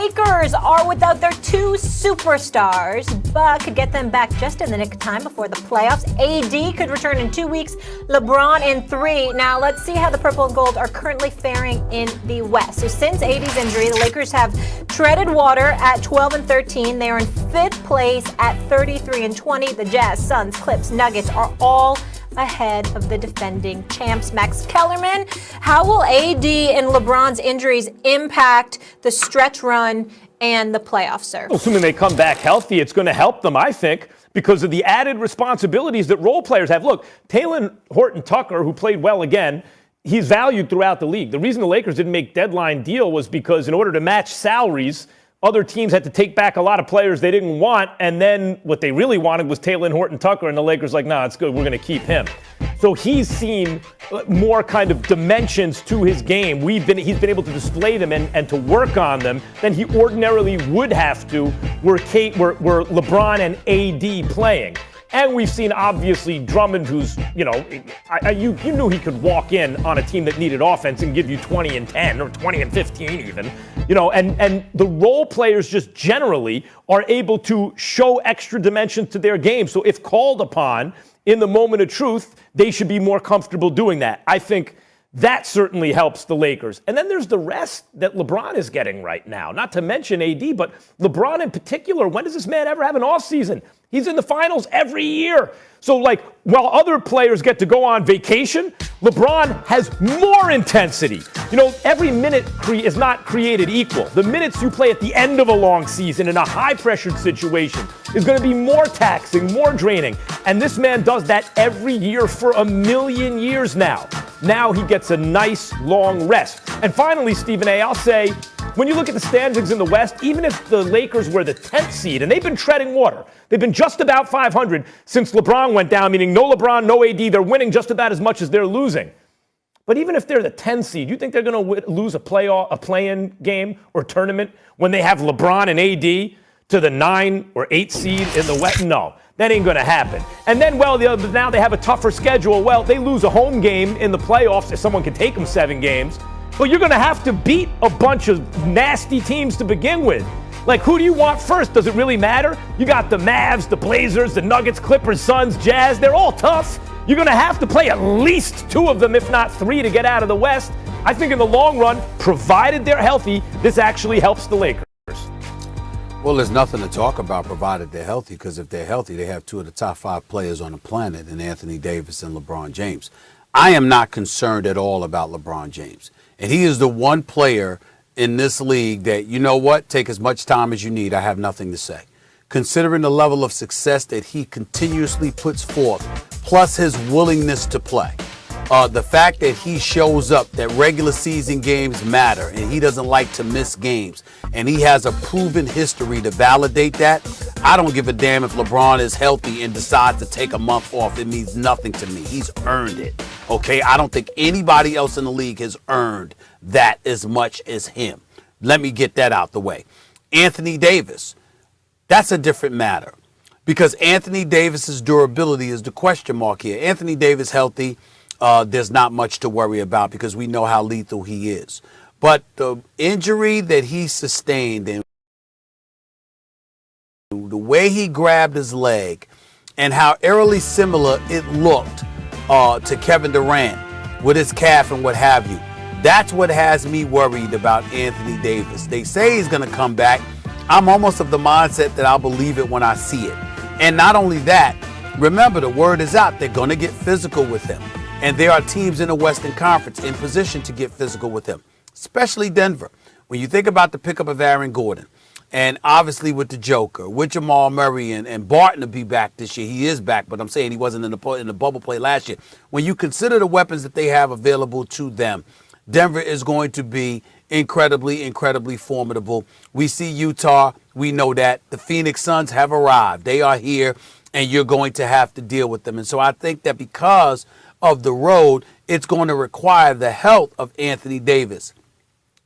Lakers are without their two superstars, but could get them back just in the nick of time before the playoffs. AD could return in 2 weeks, LeBron in 3. Now, let's see how the purple and gold are currently faring in the West. So since AD's injury, the Lakers have treaded water at 12 and 13. They are in 5th place at 33 and 20. The Jazz, Suns, Clips, Nuggets are all ahead of the defending champs. Max Kellerman, how will AD and LeBron's injuries impact the stretch run and the playoffs, sir? Assuming they come back healthy, it's going to help them, I think, because of the added responsibilities that role players have. Look, Talen Horton-Tucker, who played well again, he's valued throughout the league. The reason the Lakers didn't make deadline deal was because in order to match salaries, other teams had to take back a lot of players they didn't want, and then what they really wanted was Talen Horton-Tucker, and the Lakers like, nah, it's good, we're going to keep him. So he's seen more kind of dimensions to his game. He's been able to display them and to work on them than he ordinarily would have to were LeBron and AD playing. And we've seen, obviously, Drummond, who's, you knew he could walk in on a team that needed offense and give you 20 and 10 or 20 and 15 even. And the role players just generally are able to show extra dimensions to their game. So if called upon in the moment of truth, they should be more comfortable doing that. I think that certainly helps the Lakers. And then there's the rest that LeBron is getting right now. Not to mention AD, but LeBron in particular. When does this man ever have an off season? He's in the finals every year. So, while other players get to go on vacation, LeBron has more intensity. Every minute is not created equal. The minutes you play at the end of a long season in a high-pressured situation is going to be more taxing, more draining. And this man does that every year for a million years now. Now he gets a nice, long rest. And finally, Stephen A., I'll say, when you look at the standings in the West, even if the Lakers were the 10th seed, and they've been treading water, they've been just about 500 since LeBron went down, meaning no LeBron, no AD, they're winning just about as much as they're losing. But even if they're the 10th seed, you think they're going to lose a play-in game or tournament when they have LeBron and AD to the 9 or 8 seed in the West? No, that ain't going to happen. And then, now they have a tougher schedule. Well, they lose a home game in the playoffs if someone can take them 7 games. But you're going to have to beat a bunch of nasty teams to begin with. Who do you want first? Does it really matter? You got the Mavs, the Blazers, the Nuggets, Clippers, Suns, Jazz. They're all tough. You're going to have to play at least 2 of them, if not 3, to get out of the West. I think in the long run, provided they're healthy, this actually helps the Lakers. Well, there's nothing to talk about provided they're healthy, because if they're healthy, they have 2 of the top 5 players on the planet in Anthony Davis and LeBron James. I am not concerned at all about LeBron James. And he is the one player in this league that, you know what, take as much time as you need. I have nothing to say. Considering the level of success that he continuously puts forth, plus his willingness to play, the fact that he shows up, that regular season games matter, and he doesn't like to miss games, and he has a proven history to validate that, I don't give a damn if LeBron is healthy and decides to take a month off. It means nothing to me. He's earned it. Okay, I don't think anybody else in the league has earned that as much as him. Let me get that out the way. Anthony Davis, that's a different matter, because Anthony Davis's durability is the question mark here. Anthony Davis healthy, there's not much to worry about because we know how lethal he is. But the injury that he sustained and the way he grabbed his leg and how eerily similar it looked to Kevin Durant with his calf and what have you. That's what has me worried about Anthony Davis. They say he's going to come back. I'm almost of the mindset that I'll believe it when I see it. And not only that, remember, the word is out. They're going to get physical with him. And there are teams in the Western Conference in position to get physical with him, especially Denver. When you think about the pickup of Aaron Gordon, and obviously with the Joker, with Jamal Murray and Barton to be back this year. He is back, but I'm saying he wasn't in the bubble play last year. When you consider the weapons that they have available to them, Denver is going to be incredibly, incredibly formidable. We see Utah. We know that. The Phoenix Suns have arrived. They are here, and you're going to have to deal with them. And so I think that because of the road, it's going to require the health of Anthony Davis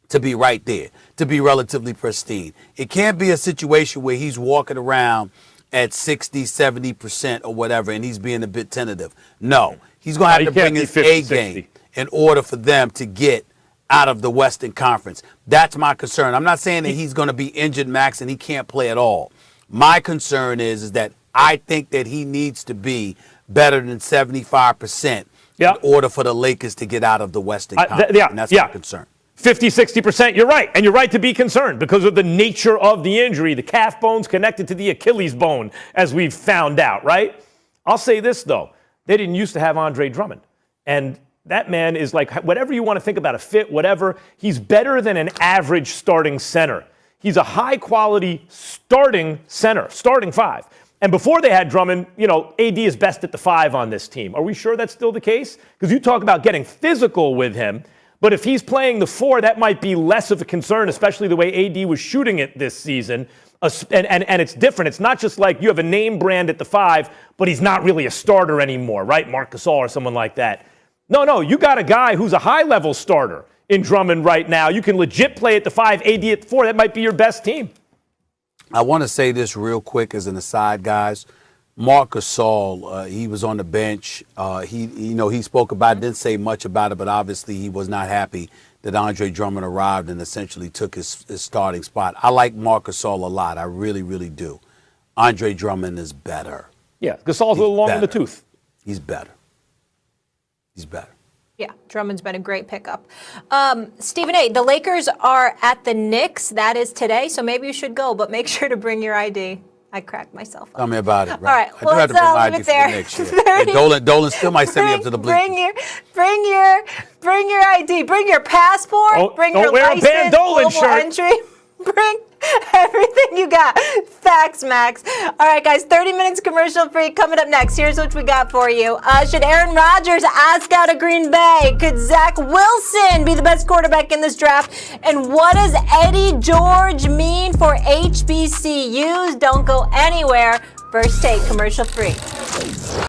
to be right there, to be relatively pristine. It can't be a situation where he's walking around at 60, 70% or whatever, and he's being a bit tentative. No, he's going to have to bring his A game in order for them to get out of the Western Conference. That's my concern. I'm not saying that he's going to be injured, Max, and he can't play at all. My concern is that I think that he needs to be better than 75% in order for the Lakers to get out of the Western Conference. And that's my concern. 50, 60%, you're right. And you're right to be concerned because of the nature of the injury. The calf bone's connected to the Achilles bone, as we've found out, right? I'll say this, though. They didn't used to have Andre Drummond. And that man is like, whatever you want to think about a fit, whatever, he's better than an average starting center. He's a high-quality starting center, starting five. And before they had Drummond, AD is best at the five on this team. Are we sure that's still the case? Because you talk about getting physical with him. But if he's playing the four, that might be less of a concern, especially the way AD was shooting it this season. And it's different. It's not just like you have a name brand at the five, but he's not really a starter anymore, right? Marc Gasol or someone like that. No, you got a guy who's a high-level starter in Drummond right now. You can legit play at the five, AD at the four. That might be your best team. I want to say this real quick as an aside, guys. Marc Gasol, he was on the bench. He spoke about it, didn't say much about it, but obviously he was not happy that Andre Drummond arrived and essentially took his starting spot. I like Marc Gasol a lot. I really, really do. Andre Drummond is better. Yeah, Gasol's a little long in the tooth. He's better. He's better. Yeah, Drummond's been a great pickup. Stephen A., the Lakers are at the Knicks. That is today, so maybe you should go, but make sure to bring your ID. I cracked myself up. Tell me about it. Right? All right, I do have to bring my ID for the Knicks. Hey, Dolan still might send me up to the bleachers. Bring your ID. Bring your passport. Bring your license. Wear a Dolan shirt. Entry. Bring everything you got. Facts, Max. All right, guys, 30 minutes commercial free coming up next. Here's what we got for you. Should Aaron Rodgers ask out of Green Bay? Could Zach Wilson be the best quarterback in this draft? And what does Eddie George mean for HBCUs? Don't go anywhere. First Take commercial free.